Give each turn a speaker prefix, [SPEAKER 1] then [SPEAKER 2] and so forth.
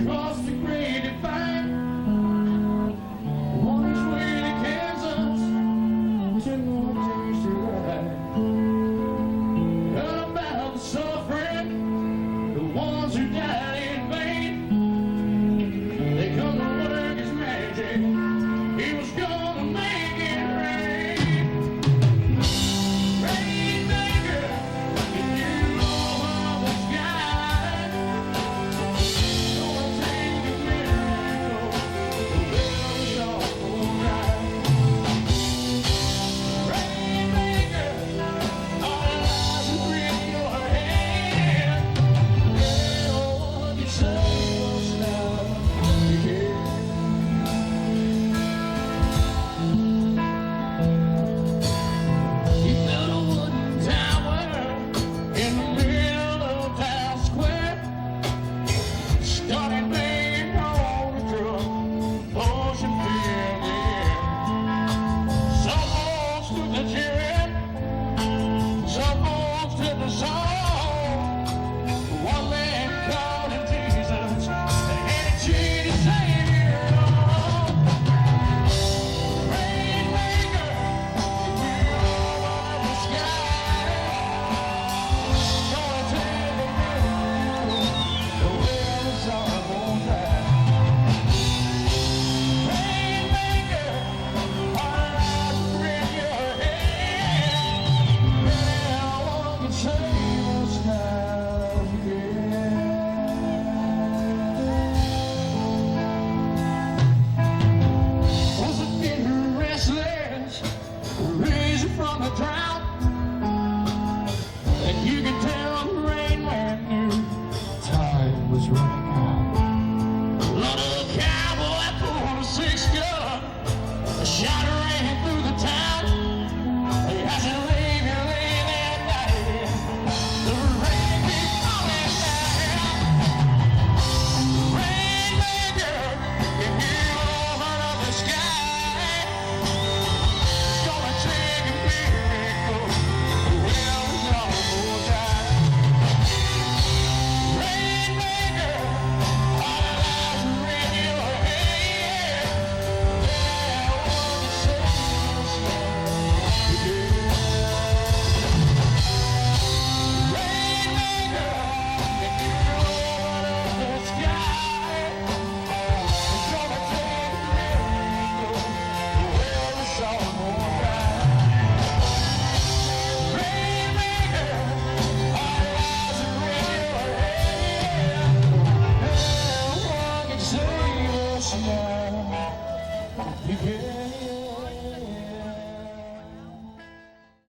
[SPEAKER 1] crossed the great divide. On his way to Kansas, 10 more days to ride. Heard about the suffering, the ones who died in vain. They come to work his magic. He was gonna make it rain. Rainmaker, you knew over the sky. Gonna take a miracle to build a song for God. Rainmaker, all the lies are in your hand. Yeah, oh, you save us now. You can. He built a wooden tower in the middle of town square. Started banging on the drum, pushing fear in the air. Some folks took the cheering, some folks took the song. One man called him Jesus, and he cheated Savior on. Rainmaker, you over the sky. Gonna take a miracle to where the sun won't die. Rainmaker, our lives are in your hand. Anyone can save us now again. Was it in restless, raised from the drought? And you can tell the rain man knew time was running out. Little cowboy pulled a 6-gun, a shot ran through the town. He has to leave you late at night. The rain keeps falling down. Rainmaker, if you open up the sky, it's gonna take a miracle. Well, the sun will die. Rainmaker, all the lives are in your hand. Yeah, one can save us now. Rainmaker, if you open up the sky, it's gonna take a miracle. Well, the sun won't die. Rainmaker, all the lives are in your hand. Yeah, one can save us now. You can.